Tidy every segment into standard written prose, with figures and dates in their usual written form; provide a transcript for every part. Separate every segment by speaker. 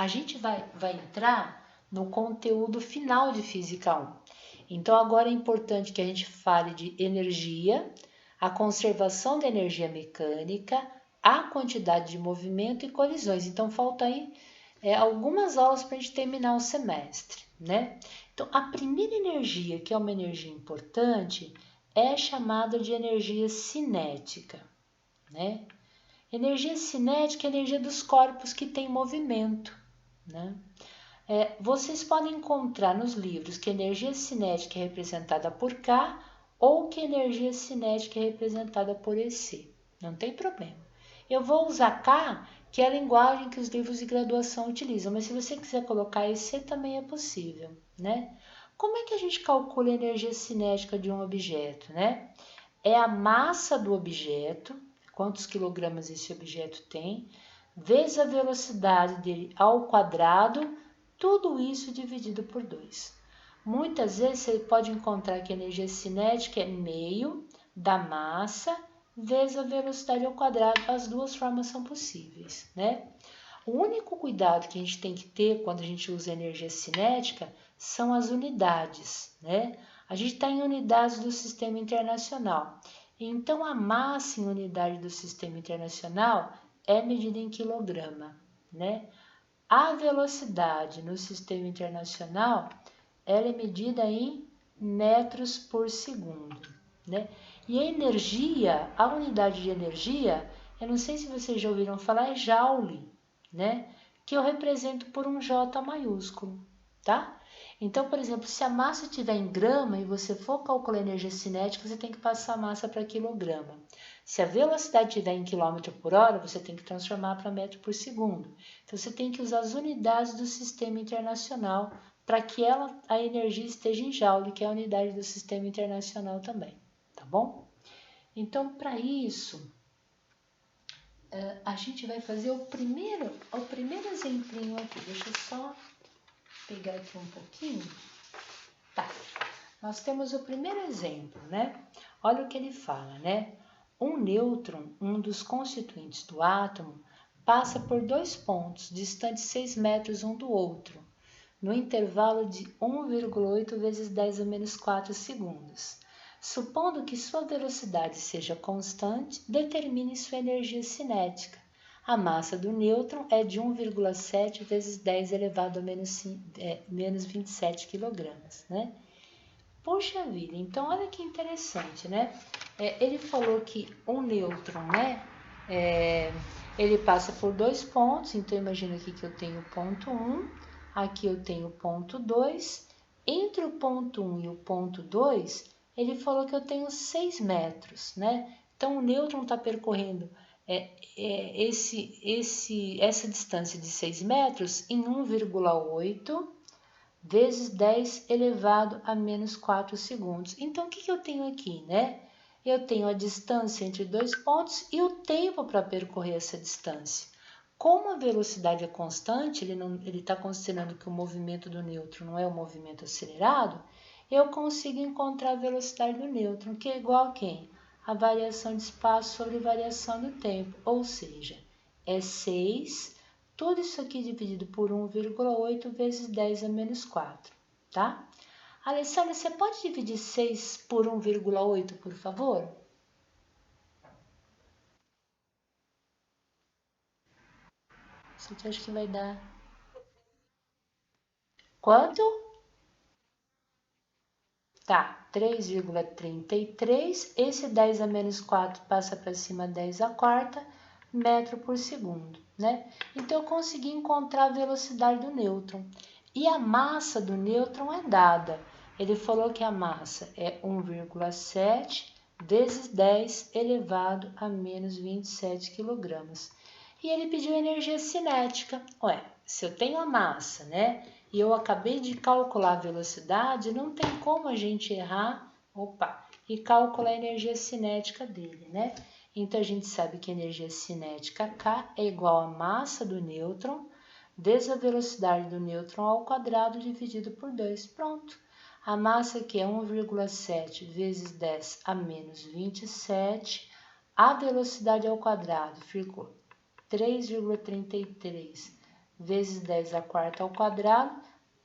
Speaker 1: a gente vai entrar no conteúdo final de Física 1. Então, agora é importante que a gente fale de energia, a conservação da energia mecânica, a quantidade de movimento e colisões. Então, falta aí algumas aulas para a gente terminar o semestre, né? Então, a primeira energia, que é uma energia importante, é chamada de energia cinética, né? Energia cinética é a energia dos corpos que têm movimento, né? Vocês podem encontrar nos livros que a energia cinética é representada por K ou que a energia cinética é representada por EC. Não tem problema. Eu vou usar K, que é a linguagem que os livros de graduação utilizam, mas se você quiser colocar EC também é possível, né? Como é que a gente calcula a energia cinética de um objeto, né? É a massa do objeto, quantos quilogramas esse objeto tem, vezes a velocidade dele ao quadrado, tudo isso dividido por 2. Muitas vezes você pode encontrar que a energia cinética é meio da massa vezes a velocidade ao quadrado. As duas formas são possíveis, né? O único cuidado que a gente tem que ter quando a gente usa energia cinética são as unidades, né? A gente está em unidades do Sistema Internacional. Então, a massa em unidade do Sistema Internacional é medida em quilograma, né? A velocidade no Sistema Internacional ela é medida em metros por segundo, né? E a energia, a unidade de energia, eu não sei se vocês já ouviram falar, é joule, né? Que eu represento por um J maiúsculo, tá? Então, por exemplo, se a massa estiver em grama e você for calcular a energia cinética, você tem que passar a massa para quilograma. Se a velocidade estiver em quilômetro por hora, você tem que transformar para metro por segundo. Então, você tem que usar as unidades do Sistema Internacional para que a energia esteja em joule, que é a unidade do Sistema Internacional também, tá bom? Então, para isso, a gente vai fazer o primeiro exemplinho aqui. Deixa eu só pegar aqui um pouquinho. Tá, nós temos o primeiro exemplo, né? Olha o que ele fala, né? Um nêutron, um dos constituintes do átomo, passa por 2 pontos, distantes 6 metros um do outro, no intervalo de 1,8 vezes 10 a menos 4 segundos. Supondo que sua velocidade seja constante, determine sua energia cinética. A massa do nêutron é de 1,7 vezes 10 elevado a menos 27 kg, né? Puxa vida, então olha que interessante, né? Ele falou que um nêutron, né? Ele passa por 2 pontos, então imagina aqui que eu tenho o ponto 1, aqui eu tenho o ponto 2. Entre o ponto 1 e o ponto 2, ele falou que eu tenho 6 metros, né? Então o nêutron está percorrendo essa distância de 6 metros em 1,8 vezes 10 elevado a menos 4 segundos. Então, o que eu tenho aqui, né? Eu tenho a distância entre 2 pontos e o tempo para percorrer essa distância. Como a velocidade é constante, ele está considerando que o movimento do nêutron não é um movimento acelerado, eu consigo encontrar a velocidade do nêutron, que é igual a quem? A variação de espaço sobre variação do tempo, ou seja, é 6, tudo isso aqui dividido por 1,8 vezes 10 a menos 4, tá? Alessandra, você pode dividir 6 por 1,8, por favor? Você acha que vai dar? Quanto? Tá, 3,33. Esse 10 a menos 4 passa para cima 10 a quarta, metro por segundo, né? Então, eu consegui encontrar a velocidade do nêutron. E a massa do nêutron é dada. Ele falou que a massa é 1,7 vezes 10 elevado a menos 27 quilogramas. E ele pediu energia cinética. Ué, se eu tenho a massa, né? E eu acabei de calcular a velocidade, não tem como a gente errar, e calcular a energia cinética dele, né? Então, a gente sabe que a energia cinética K é igual à massa do nêutron vezes a velocidade do nêutron ao quadrado dividido por 2. Pronto. A massa aqui é 1,7 vezes 10 a menos 27. A velocidade ao quadrado ficou 3,33 vezes 10 a quarta ao quadrado,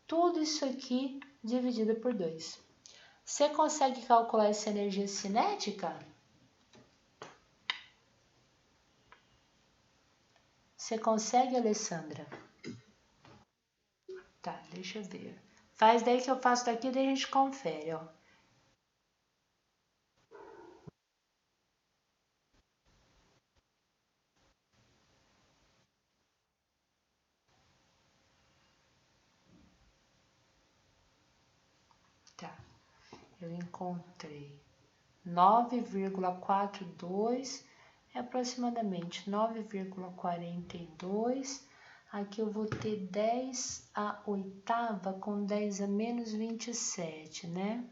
Speaker 1: tudo isso aqui dividido por 2. Você consegue calcular essa energia cinética? Você consegue, Alessandra? Tá, deixa eu ver. Faz daí que eu faço daqui, daí a gente confere, ó. Tá, eu encontrei 9,42 é aproximadamente 9,42. Aqui eu vou ter 10 a oitava com 10 a menos 27, né?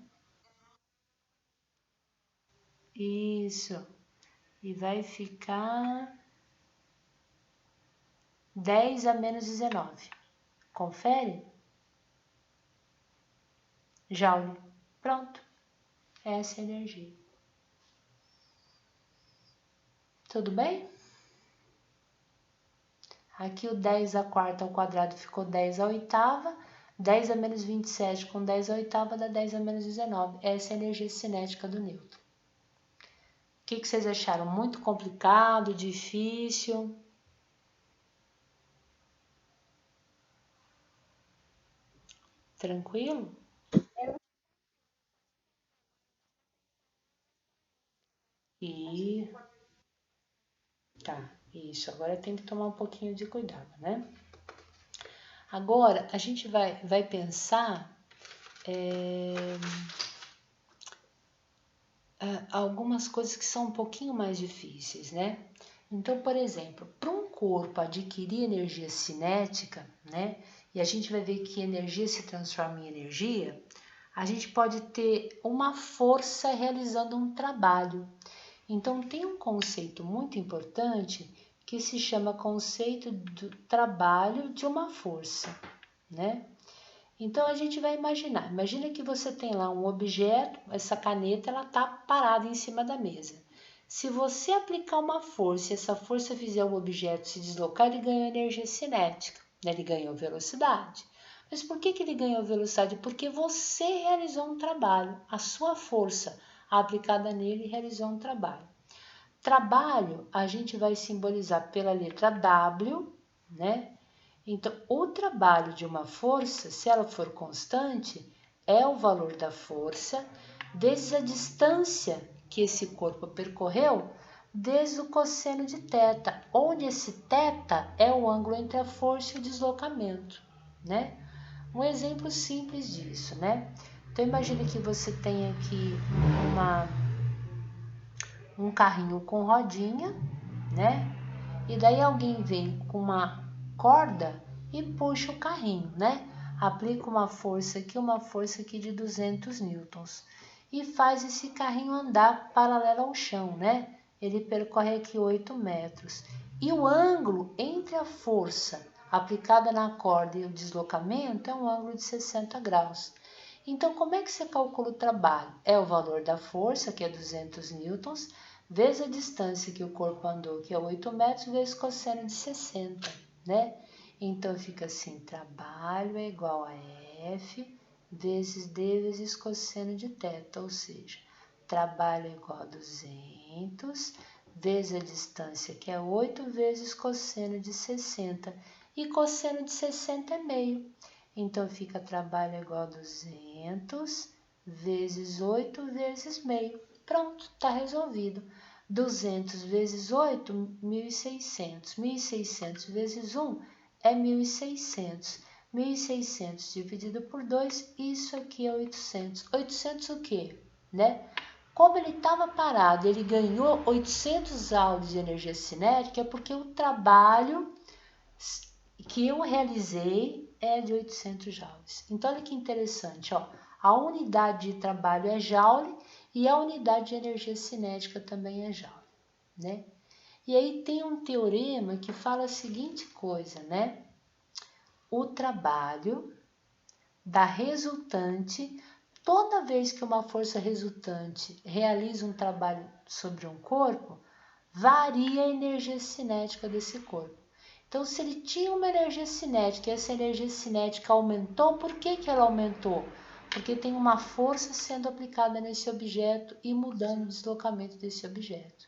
Speaker 1: Isso. E vai ficar 10 a menos 19. Confere? Joule. Pronto. Essa é a energia. Tudo bem? Aqui o 10 a quarta ao quadrado ficou 10 a oitava. 10 a menos 27 com 10 a oitava dá 10 a menos 19. Essa é a energia cinética do Newton. O que vocês acharam? Muito complicado, difícil? Tranquilo? E tá, isso. Agora tem que tomar um pouquinho de cuidado, né? Agora a gente vai pensar algumas coisas que são um pouquinho mais difíceis, né? Então, por exemplo, para um corpo adquirir energia cinética, né? E a gente vai ver que energia se transforma em energia, a gente pode ter uma força realizando um trabalho. Então, tem um conceito muito importante que se chama conceito do trabalho de uma força, né? Então, a gente vai imaginar. Imagina que você tem lá um objeto, essa caneta, ela está parada em cima da mesa. Se você aplicar uma força e essa força fizer o objeto se deslocar, ele ganhou energia cinética, né? Ele ganhou velocidade. Mas por que ele ganhou velocidade? Porque você realizou um trabalho, a sua força aplicada nele realizou um trabalho. Trabalho a gente vai simbolizar pela letra W, né? Então, o trabalho de uma força, se ela for constante, é o valor da força vezes a distância que esse corpo percorreu, vezes o cosseno de θ, onde esse θ é o ângulo entre a força e o deslocamento, né? Um exemplo simples disso, né? Então, imagine que você tem aqui um carrinho com rodinha, né? E daí alguém vem com uma corda e puxa o carrinho, né? Aplica uma força aqui de 200 newtons e faz esse carrinho andar paralelo ao chão, né? Ele percorre aqui 8 metros. E o ângulo entre a força aplicada na corda e o deslocamento é um ângulo de 60 graus. Então, como é que você calcula o trabalho? É o valor da força, que é 200 newtons, vezes a distância que o corpo andou, que é 8 metros, vezes cosseno de 60, né? Então, fica assim, trabalho é igual a F vezes D vezes cosseno de θ, ou seja, trabalho é igual a 200 vezes a distância, que é 8, vezes cosseno de 60. E cosseno de 60 é meio. Então, fica trabalho é igual a 200 vezes 8 vezes meio. Pronto, está resolvido. 200 vezes 8, 1.600. 1.600 vezes 1 é 1.600. 1.600 dividido por 2, isso aqui é 800. 800 o quê? Né? Como ele estava parado, ele ganhou 800 joules de energia cinética, é porque o trabalho que eu realizei é de 800 joules. Então, olha que interessante, ó. A unidade de trabalho é joule e a unidade de energia cinética também é joule, né? E aí tem um teorema que fala a seguinte coisa, né? O trabalho da resultante, toda vez que uma força resultante realiza um trabalho sobre um corpo, varia a energia cinética desse corpo. Então, se ele tinha uma energia cinética e essa energia cinética aumentou, por que que ela aumentou? Porque tem uma força sendo aplicada nesse objeto e mudando o deslocamento desse objeto.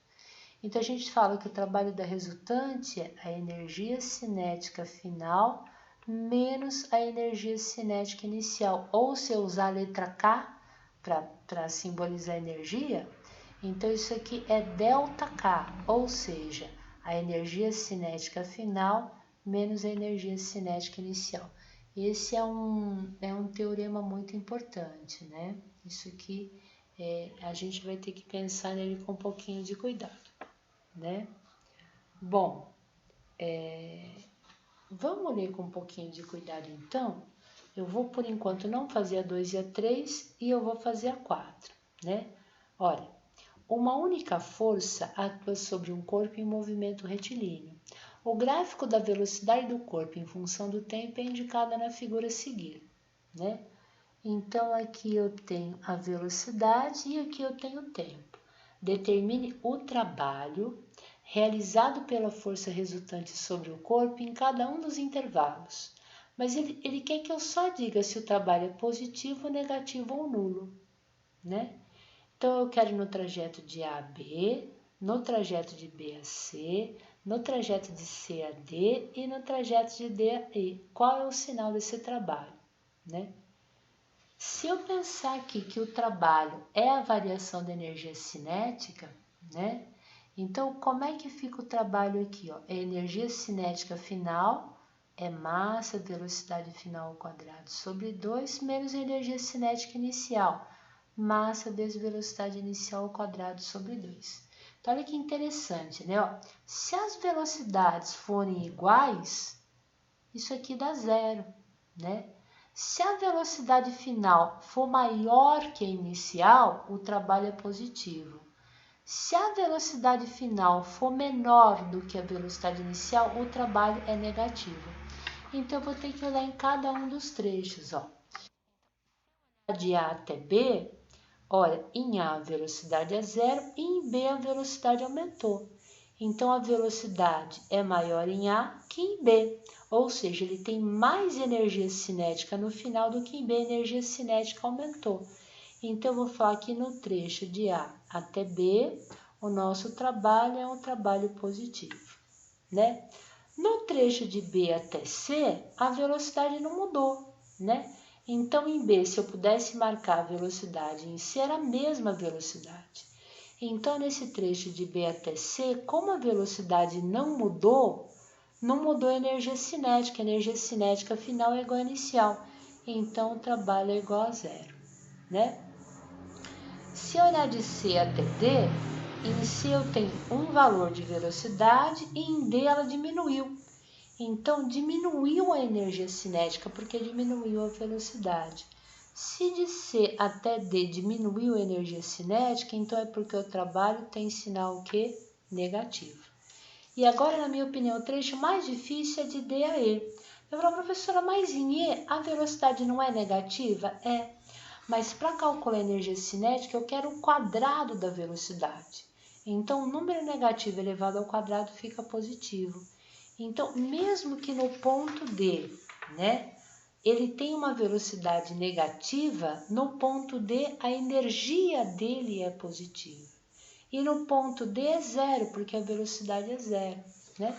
Speaker 1: Então, a gente fala que o trabalho da resultante é a energia cinética final menos a energia cinética inicial. Ou se eu usar a letra K para simbolizar energia, então isso aqui é ΔK, ou seja, a energia cinética final menos a energia cinética inicial. Esse é um teorema muito importante, né? Isso aqui a gente vai ter que pensar nele com um pouquinho de cuidado, né? Bom, vamos ler com um pouquinho de cuidado então. Eu vou por enquanto não fazer a 2 e a 3 e eu vou fazer a 4, né? Olha, uma única força atua sobre um corpo em movimento retilíneo. O gráfico da velocidade do corpo em função do tempo é indicado na figura a seguir, né? Então, aqui eu tenho a velocidade e aqui eu tenho o tempo. Determine o trabalho realizado pela força resultante sobre o corpo em cada um dos intervalos. Mas ele quer que eu só diga se o trabalho é positivo, negativo ou nulo, né? Então, eu quero no trajeto de A a B, no trajeto de B a C, no trajeto de C a D e no trajeto de D a E. Qual é o sinal desse trabalho, né? Se eu pensar aqui que o trabalho é a variação da energia cinética, né? Então, como é que fica o trabalho aqui? Ó? A energia cinética final é massa, velocidade final ao quadrado sobre 2, menos a energia cinética inicial, massa vezes velocidade inicial ao quadrado sobre 2. Então, olha que interessante, né? Ó, se as velocidades forem iguais, isso aqui dá zero, né? Se a velocidade final for maior que a inicial, o trabalho é positivo. Se a velocidade final for menor do que a velocidade inicial, o trabalho é negativo. Então, eu vou ter que olhar em cada um dos trechos. Ó. De A até B, olha, em A a velocidade é zero e em B a velocidade aumentou. Então, a velocidade é maior em A que em B, ou seja, ele tem mais energia cinética no final do que em B, a energia cinética aumentou. Então, eu vou falar aqui no trecho de A até B, o nosso trabalho é um trabalho positivo, né? No trecho de B até C, a velocidade não mudou, né? Então, em B, se eu pudesse marcar a velocidade, em C era a mesma velocidade. Então, nesse trecho de B até C, como a velocidade não mudou a energia cinética. A energia cinética final é igual à inicial. Então, o trabalho é igual a zero, né? Se eu olhar de C até D, em C eu tenho um valor de velocidade e em D ela diminuiu. Então, diminuiu a energia cinética porque diminuiu a velocidade. Se de C até D diminuiu a energia cinética, então é porque o trabalho tem sinal o quê? Negativo. E agora, na minha opinião, o trecho mais difícil é de D a E. Eu falo, professora, mas em E a velocidade não é negativa? É. Mas para calcular a energia cinética, eu quero o quadrado da velocidade. Então, o número negativo elevado ao quadrado fica positivo. Então, mesmo que no ponto D, né, ele tem uma velocidade negativa, no ponto D a energia dele é positiva. E no ponto D é zero, porque a velocidade é zero, né?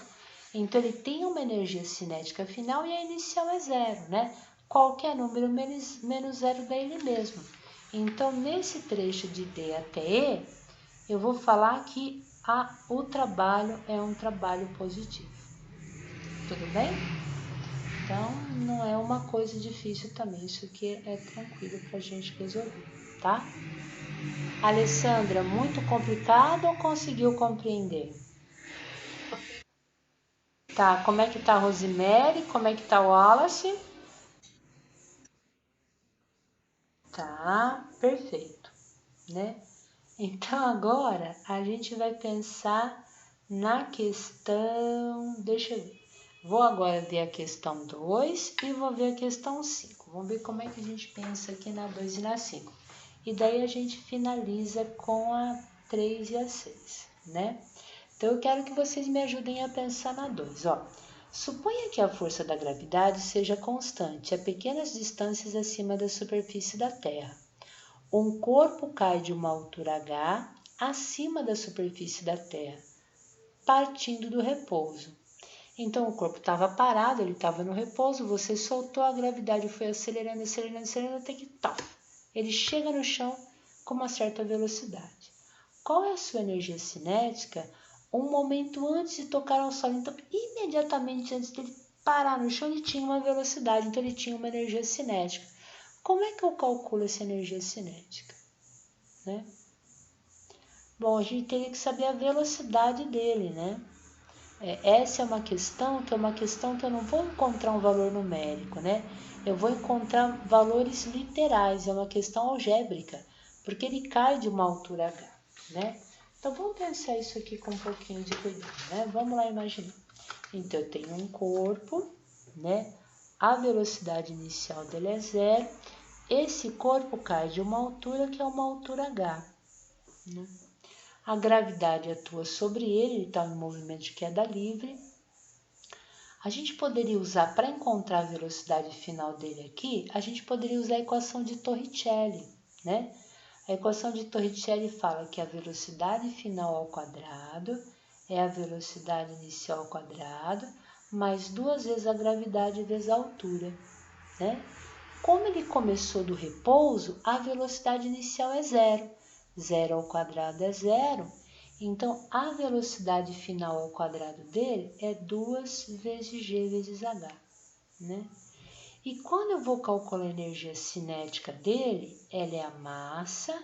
Speaker 1: Então, ele tem uma energia cinética final e a inicial é zero, né? Qualquer número menos zero dá ele mesmo. Então, nesse trecho de D até E, eu vou falar que o trabalho é um trabalho positivo. Tudo bem? Então, não é uma coisa difícil também. Isso aqui é tranquilo para a gente resolver, tá? Alessandra, muito complicado ou conseguiu compreender? Tá, como é que tá a Rosemary? Como é que tá o Wallace? Tá, perfeito, né? Então agora a gente vai pensar na questão, deixa eu ver. Vou agora ver a questão 2 e vou ver a questão 5. Vamos ver como é que a gente pensa aqui na 2 e na 5. E daí a gente finaliza com a 3 e a 6, né? Então eu quero que vocês me ajudem a pensar na 2, ó. Suponha que a força da gravidade seja constante a pequenas distâncias acima da superfície da Terra. Um corpo cai de uma altura h acima da superfície da Terra, partindo do repouso. Então o corpo estava parado, ele estava no repouso, você soltou, a gravidade foi acelerando, acelerando, acelerando, até que ele chega no chão com uma certa velocidade. Qual é a sua energia cinética um momento antes de tocar ao solo? Então, imediatamente antes dele parar no chão, ele tinha uma velocidade, então ele tinha uma energia cinética. Como é que eu calculo essa energia cinética? Né? Bom, a gente teria que saber a velocidade dele, né? Essa é uma questão que eu não vou encontrar um valor numérico, né? Eu vou encontrar valores literais, é uma questão algébrica, porque ele cai de uma altura h, né? Então vamos pensar isso aqui com um pouquinho de cuidado, né? Vamos lá imaginar. Então eu tenho um corpo, né? A velocidade inicial dele é 0. Esse corpo cai de uma altura que é uma altura h, né? A gravidade atua sobre ele está em movimento de queda livre. A gente poderia usar, para encontrar a velocidade final dele aqui, a gente poderia usar a equação de Torricelli, né? A equação de Torricelli fala que a velocidade final ao quadrado é a velocidade inicial ao quadrado, mais 2 vezes a gravidade vezes a altura, né? Como ele começou do repouso, a velocidade inicial é 0. 0 ao quadrado é 0. Então, a velocidade final ao quadrado dele é 2 vezes g vezes h, né? E quando eu vou calcular a energia cinética dele, ela é a massa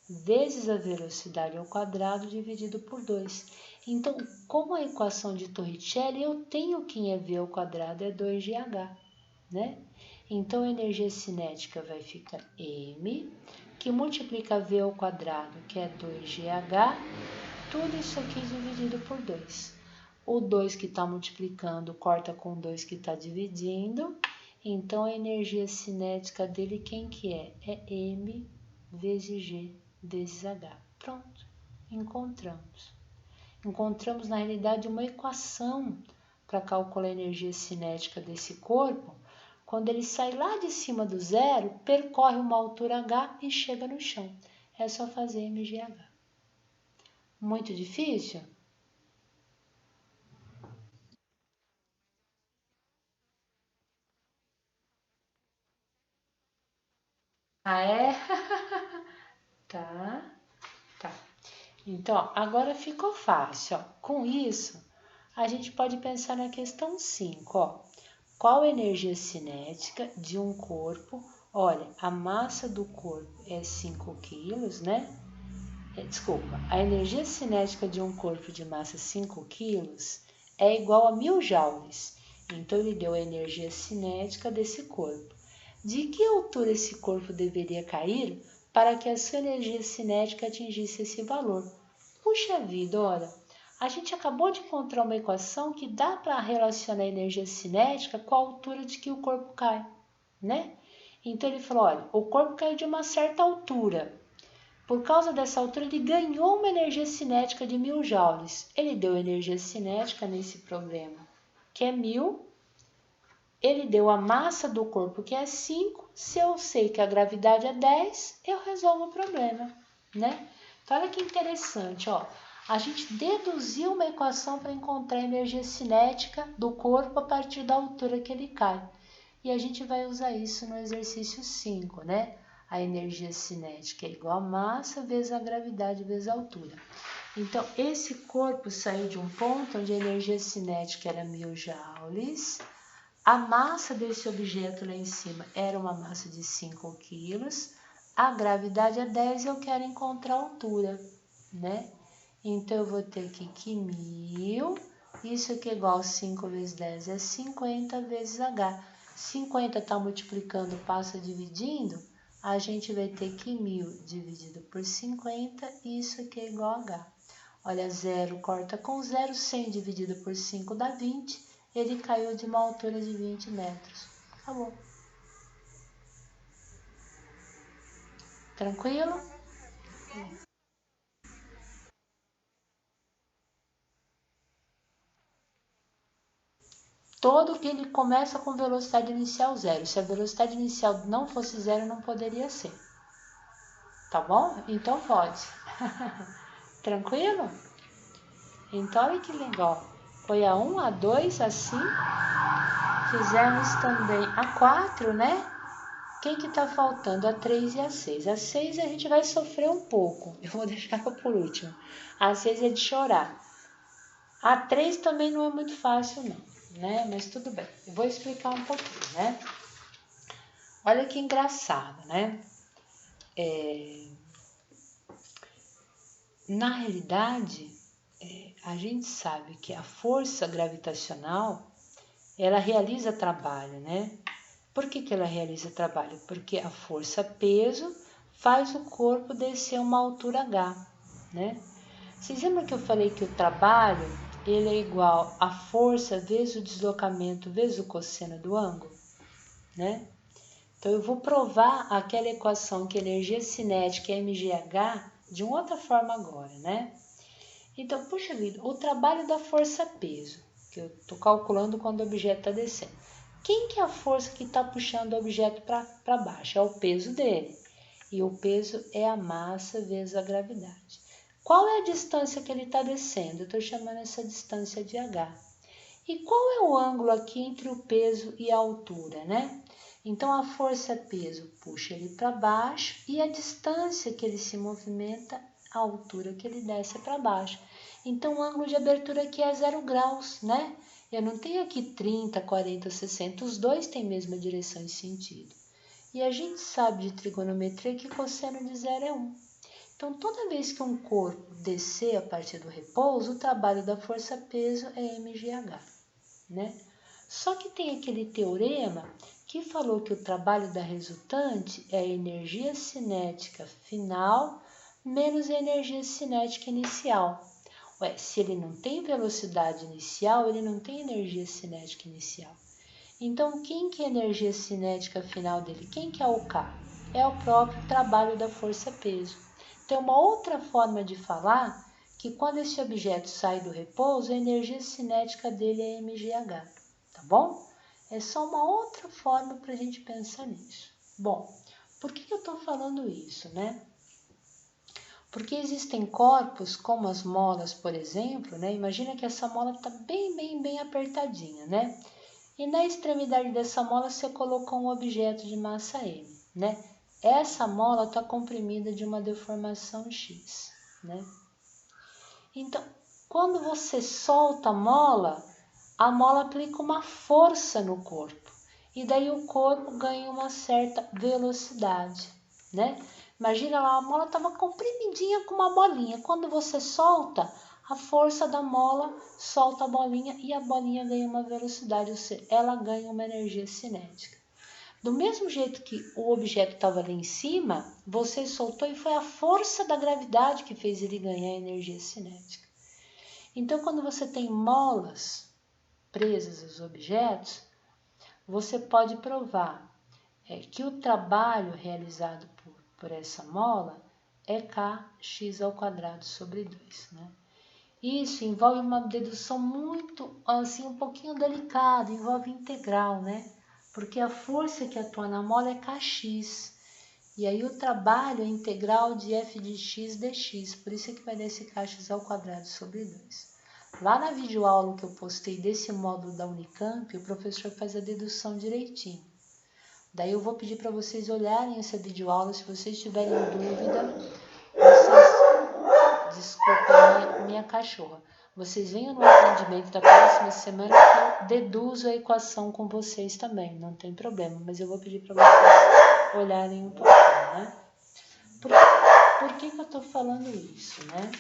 Speaker 1: vezes a velocidade ao quadrado dividido por 2. Então, como a equação de Torricelli, eu tenho que em EV ao quadrado é 2gh, né? Então, a energia cinética vai ficar m, que multiplica v ao quadrado, que é 2gh, tudo isso aqui dividido por 2. O 2 que está multiplicando corta com o 2 que está dividindo. Então, a energia cinética dele, quem que é? É m vezes g vezes h. Pronto, encontramos. Encontramos, na realidade, uma equação para calcular a energia cinética desse corpo. Quando ele sai lá de cima do zero, percorre uma altura h e chega no chão. É só fazer mgh. Muito difícil? Ah, é? Tá, tá. Então, agora ficou fácil, ó. Com isso, a gente pode pensar na questão 5, ó. Qual a energia cinética de um corpo? Olha, a massa do corpo é 5 quilos, né? Desculpa, a energia cinética de um corpo de massa 5 quilos é igual a 1000 joules. Então, ele deu a energia cinética desse corpo. De que altura esse corpo deveria cair para que a sua energia cinética atingisse esse valor? Puxa vida, olha, a gente acabou de encontrar uma equação que dá para relacionar a energia cinética com a altura de que o corpo cai, né? Então ele falou, olha, o corpo caiu de uma certa altura. Por causa dessa altura, ele ganhou uma energia cinética de 1000 joules. Ele deu energia cinética nesse problema, que é 1000. Ele deu a massa do corpo, que é 5. Se eu sei que a gravidade é 10, eu resolvo o problema, né? Então, olha que interessante, ó. A gente deduziu uma equação para encontrar a energia cinética do corpo a partir da altura que ele cai. E a gente vai usar isso no exercício 5, né? A energia cinética é igual a massa vezes a gravidade vezes a altura. Então, esse corpo saiu de um ponto onde a energia cinética era 1000 joules. A massa desse objeto lá em cima era uma massa de 5 quilos. A gravidade é 10 e eu quero encontrar a altura, né? Então, eu vou ter que 1000, isso aqui é igual a 5 vezes 10 é 50 vezes H. 50 está multiplicando, passa dividindo, a gente vai ter que 1000 dividido por 50, isso aqui é igual a H. Olha, 0 corta com 0, 100 dividido por 5 dá 20, ele caiu de uma altura de 20 metros. Acabou. Tranquilo? todo que ele começa com velocidade inicial 0. Se a velocidade inicial não fosse 0, não poderia ser. Tá bom? Então pode. Tranquilo? Então olha que legal. Foi a 1, a 2, assim. Fizemos também a 4, né? Quem que tá faltando? A 3 e a 6. A 6 a gente vai sofrer um pouco. Eu vou deixar por último. A 6 é de chorar. A 3 também não é muito fácil não, né? Mas tudo bem. Eu vou explicar um pouquinho, né? Olha que engraçado, né? Na realidade, a gente sabe que a força gravitacional, ela realiza trabalho, né? Por que ela realiza trabalho? Porque a força peso faz o corpo descer uma altura H, né? Vocês lembram que eu falei que o trabalho, ele é igual a força vezes o deslocamento vezes o cosseno do ângulo, né? Então eu vou provar aquela equação que energia cinética é mgh de uma outra forma agora, né? Então, puxa vida, o trabalho da força-peso, que eu estou calculando quando o objeto está descendo. Quem que é a força que está puxando o objeto para baixo? É o peso dele. E o peso é a massa vezes a gravidade. Qual é a distância que ele está descendo? Eu estou chamando essa distância de h. E qual é o ângulo aqui entre o peso e a altura, né? Então, a força-peso puxa ele para baixo e a distância que ele se movimenta, a altura que ele desce para baixo. Então, o ângulo de abertura aqui é 0 graus, né? Eu não tenho aqui 30, 40, 60, os dois têm a mesma direção e sentido. E a gente sabe de trigonometria que cosseno de 0 é 1. Então, toda vez que um corpo descer a partir do repouso, o trabalho da força-peso é mgh, né? Só que tem aquele teorema que falou que o trabalho da resultante é a energia cinética final menos a energia cinética inicial. Ué, se ele não tem velocidade inicial, ele não tem energia cinética inicial. Então, quem que é a energia cinética final dele? Quem que é o K? É o próprio trabalho da força-peso. Tem uma outra forma de falar que quando esse objeto sai do repouso, a energia cinética dele é mgh, tá bom? É só uma outra forma para a gente pensar nisso. Bom, por que eu estou falando isso, né? Porque existem corpos, como as molas, por exemplo, né? Imagina que essa mola está bem apertadinha, né? E na extremidade dessa mola você colocou um objeto de massa M, né? Essa mola está comprimida de uma deformação X, né? Então, quando você solta a mola aplica uma força no corpo. E daí o corpo ganha uma certa velocidade, né? Imagina lá, a mola estava comprimidinha com uma bolinha. Quando você solta, a força da mola solta a bolinha e a bolinha ganha uma velocidade, ou seja, ela ganha uma energia cinética. Do mesmo jeito que o objeto estava ali em cima, você soltou e foi a força da gravidade que fez ele ganhar energia cinética. Então, quando você tem molas presas aos objetos, você pode provar que o trabalho realizado por essa mola é kx ao quadrado sobre 2, né? Isso envolve uma dedução muito, assim, um pouquinho delicada, envolve integral, né? Porque a força que atua na mola é kx. E aí o trabalho é integral de f de x dx, por isso é que vai dar esse kx ao quadrado sobre 2. Lá na videoaula que eu postei desse módulo da Unicamp, o professor faz a dedução direitinho. Daí eu vou pedir para vocês olharem essa videoaula, se vocês tiverem dúvida, desculpa minha cachorra. Vocês venham no atendimento da próxima semana que eu deduzo a equação com vocês também, não tem problema, mas eu vou pedir para vocês olharem um pouquinho, né? Por que eu estou falando isso, né?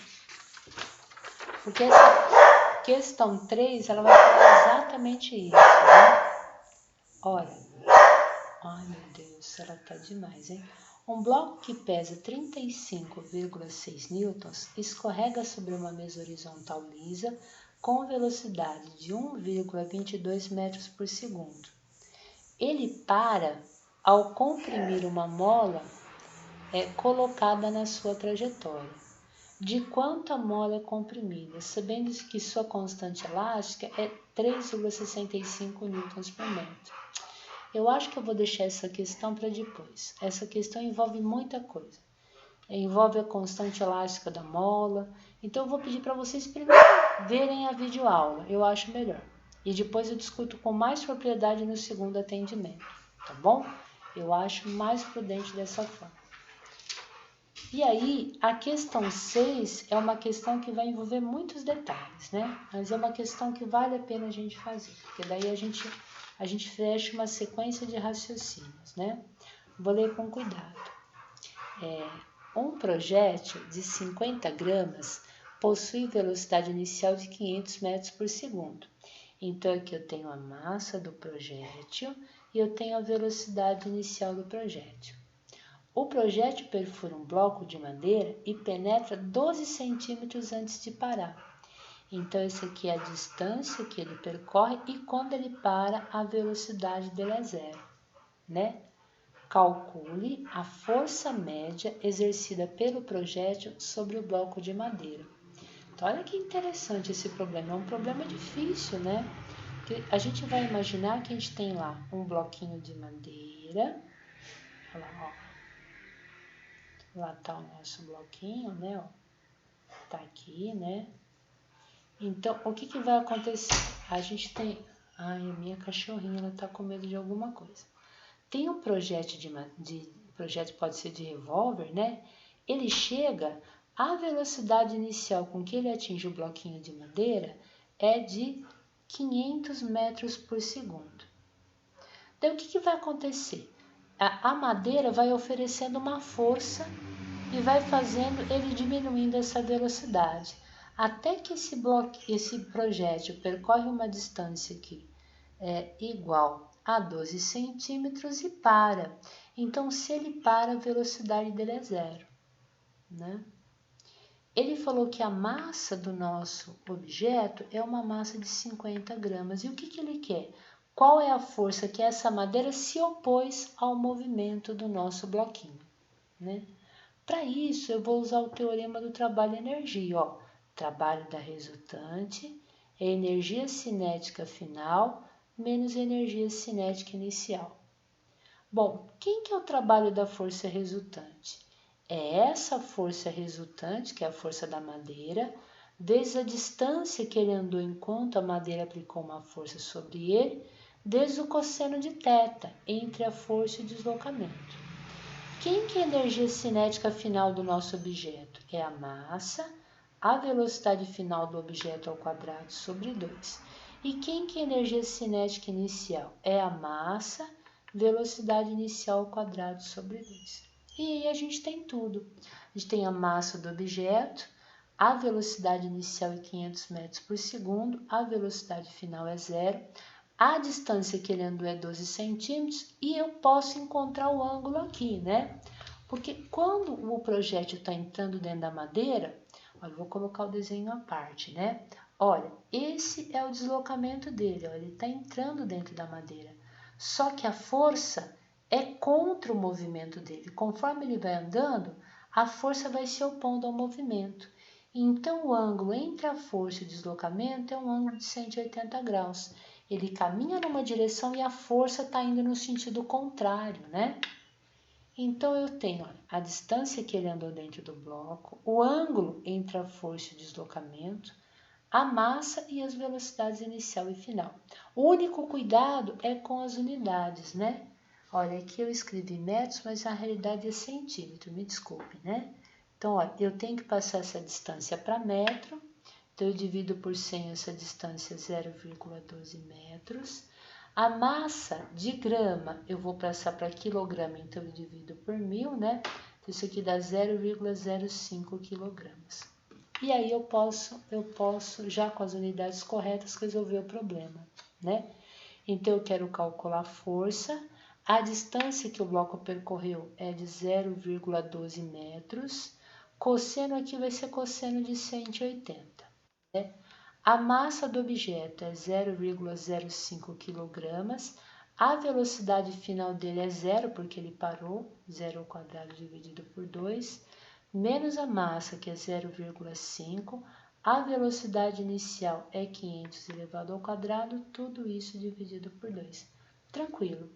Speaker 1: Porque essa questão 3, ela vai falar exatamente isso, né? Olha, ai meu Deus, ela tá demais, hein? Um bloco que pesa 35,6 newtons escorrega sobre uma mesa horizontal lisa com velocidade de 1,22 metros por segundo. Ele para ao comprimir uma mola colocada na sua trajetória. de quanto a mola é comprimida, sabendo que sua constante elástica é 3,65 newtons por metro. Eu acho que eu vou deixar essa questão para depois. Essa questão envolve muita coisa. Envolve a constante elástica da mola. Então eu vou pedir para vocês primeiro verem a videoaula. Eu acho melhor. E depois eu discuto com mais propriedade no segundo atendimento. Tá bom? Eu acho mais prudente dessa forma. E aí, a questão 6 é uma questão que vai envolver muitos detalhes, né? Mas é uma questão que vale a pena a gente fazer, porque daí a gente fecha uma sequência de raciocínios, né? Vou ler com cuidado. Um projétil de 50 gramas possui velocidade inicial de 500 metros por segundo. Então, aqui eu tenho a massa do projétil e eu tenho a velocidade inicial do projétil. O projétil perfura um bloco de madeira e penetra 12 centímetros antes de parar. Então, essa aqui é a distância que ele percorre e quando ele para, a velocidade dele é zero, né? Calcule a força média exercida pelo projétil sobre o bloco de madeira. Então, olha que interessante esse problema. É um problema difícil, né? Porque a gente vai imaginar que a gente tem lá um bloquinho de madeira. Olha lá, ó. Lá tá o nosso bloquinho, né? Ó. Tá aqui, né? Então, o que vai acontecer? A gente tem... Ai, a minha cachorrinha, ela tá com medo de alguma coisa. Tem um projétil projétil pode ser de revólver, né? Ele chega, a velocidade inicial com que ele atinge o bloquinho de madeira é de 500 metros por segundo. Então, o que vai acontecer? A madeira vai oferecendo uma força e vai fazendo ele diminuindo essa velocidade, até que esse projétil percorre uma distância que é igual a 12 centímetros e para. Então, se ele para, a velocidade dele é zero, né? Ele falou que a massa do nosso objeto é uma massa de 50 gramas. E o que ele quer? Qual é a força que essa madeira se opôs ao movimento do nosso bloquinho, né? Para isso, eu vou usar o teorema do trabalho-energia. Ó. Trabalho da resultante é energia cinética final menos energia cinética inicial. Bom, quem que é o trabalho da força resultante? É essa força resultante, que é a força da madeira, vezes a distância que ele andou enquanto a madeira aplicou uma força sobre ele, vezes o cosseno de θ entre a força e o deslocamento. Quem que é a energia cinética final do nosso objeto? É a massa, a velocidade final do objeto ao quadrado sobre 2. E quem que é a energia cinética inicial? É a massa, velocidade inicial ao quadrado sobre 2. E aí a gente tem tudo. A gente tem a massa do objeto, a velocidade inicial é 500 metros por segundo, a velocidade final é zero, a distância que ele andou é 12 centímetros e eu posso encontrar o ângulo aqui, né? Porque quando o projétil está entrando dentro da madeira, olha, eu vou colocar o desenho à parte, né? Olha, esse é o deslocamento dele, olha, ele está entrando dentro da madeira. Só que a força é contra o movimento dele. Conforme ele vai andando, a força vai se opondo ao movimento. Então, o ângulo entre a força e o deslocamento é um ângulo de 180 graus. Ele caminha numa direção e a força está indo no sentido contrário, né? Então, eu tenho a distância que ele andou dentro do bloco, o ângulo entre a força e o deslocamento, a massa e as velocidades inicial e final. O único cuidado é com as unidades, né? Olha, aqui eu escrevi metros, mas a realidade é centímetro, me desculpe, né? Então, olha, eu tenho que passar essa distância para metro, então eu divido por 100 essa distância 0,12 metros. A massa de grama eu vou passar para quilograma, então eu divido por 1000, né? Então, isso aqui dá 0,05 quilogramas. E aí eu posso, já com as unidades corretas, resolver o problema, né? Então, eu quero calcular a força. A distância que o bloco percorreu é de 0,12 metros. Cosseno aqui vai ser cosseno de 180. Né? A massa do objeto é 0,05 kg. A velocidade final dele é zero, porque ele parou. 0 ao quadrado dividido por 2. menos a massa, que é 0,5, a velocidade inicial é 500 elevado ao quadrado, tudo isso dividido por 2. Tranquilo.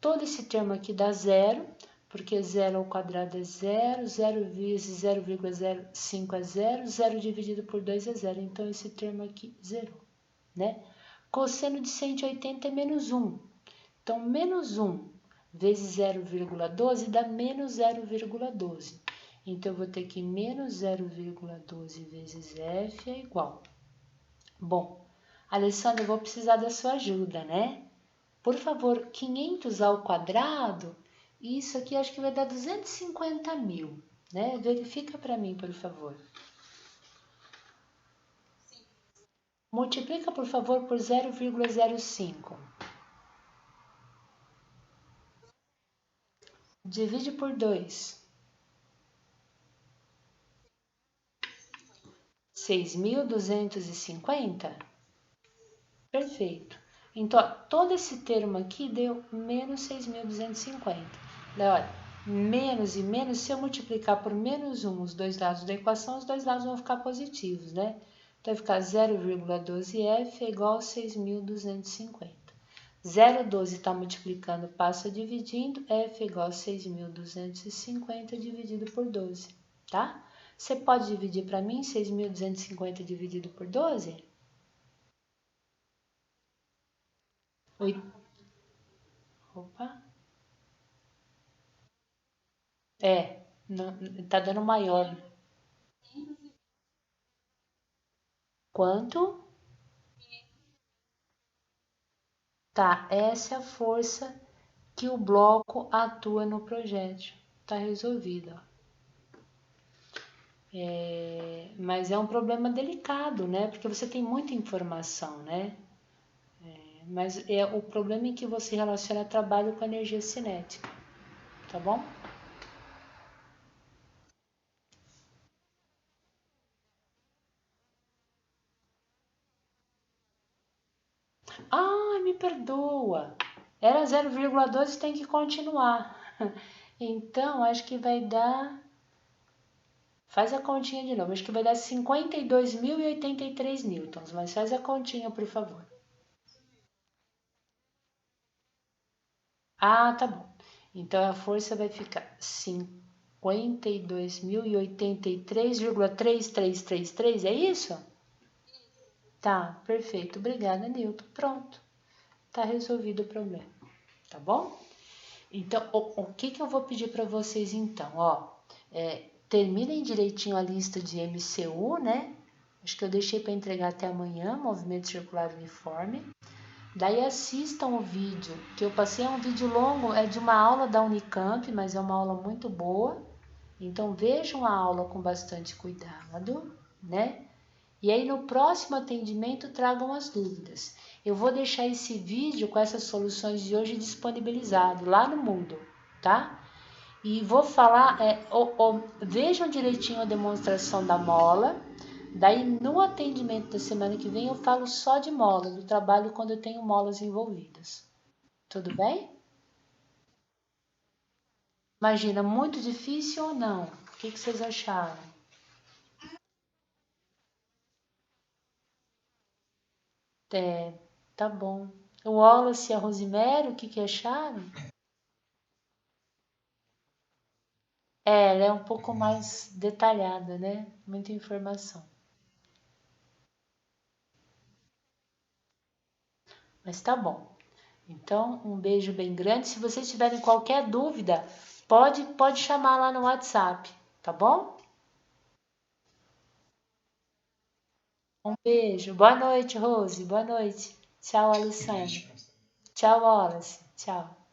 Speaker 1: Todo esse termo aqui dá zero, porque 0 ao quadrado é zero, 0 vezes 0,05 é zero, 0 dividido por 2 é zero, então esse termo aqui zerou, né? Cosseno de 180 é menos 1, então menos 1 vezes 0,12 dá menos 0,12. Então, eu vou ter que menos 0,12 vezes f é igual. Bom, Alessandra, eu vou precisar da sua ajuda, né? Por favor, 500 ao quadrado, isso aqui acho que vai dar 250 mil, né? Verifica para mim, por favor. Multiplica, por favor, por 0,05. Divide por 2. 6.250? Perfeito. Então, ó, todo esse termo aqui deu menos 6.250. Daí, olha, menos e menos, se eu multiplicar por menos 1 os dois lados da equação, os dois lados vão ficar positivos, né? Então, vai ficar 0,12f é igual a 6.250. 0,12 está multiplicando, passa dividindo, f é igual a 6.250 dividido por 12, tá? Você pode dividir para mim 6.250 dividido por 12? Opa. Tá dando maior. Quanto? Tá, essa é a força que o bloco atua no projétil. Tá resolvida. Mas é um problema delicado, né? Porque você tem muita informação, né? Mas o problema é que você relaciona trabalho com energia cinética, tá bom? Ah, me perdoa. Era 0,12, tem que continuar. Então, acho que vai dar. Faz a continha de novo. Acho que vai dar 52.083 newtons. Mas faz a continha, por favor. Ah, tá bom. Então, a força vai ficar 52.083,3333. É isso? Tá, perfeito. Obrigada, Newton. Pronto. Tá resolvido o problema. Tá bom? Então, o que eu vou pedir para vocês então? Ó, terminem direitinho a lista de MCU, né? Acho que eu deixei para entregar até amanhã, movimento circular uniforme. Daí assistam o vídeo, que eu passei um vídeo longo, é de uma aula da Unicamp, mas é uma aula muito boa. Então vejam a aula com bastante cuidado, né? E aí no próximo atendimento tragam as dúvidas. Eu vou deixar esse vídeo com essas soluções de hoje disponibilizado lá no Moodle, tá? E vou falar, vejam direitinho a demonstração da mola. Daí no atendimento da semana que vem eu falo só de mola, do trabalho quando eu tenho molas envolvidas. Tudo bem? Imagina, muito difícil ou não? O que vocês acharam? É, tá bom. O Wallace e a Rosemary, o que acharam? Ela é um pouco mais detalhada, né? Muita informação. Mas tá bom. Então, um beijo bem grande. Se vocês tiverem qualquer dúvida, pode chamar lá no WhatsApp, tá bom? Um beijo. Boa noite, Rose. Boa noite. Tchau, Alessandra. Tchau, Wallace. Tchau.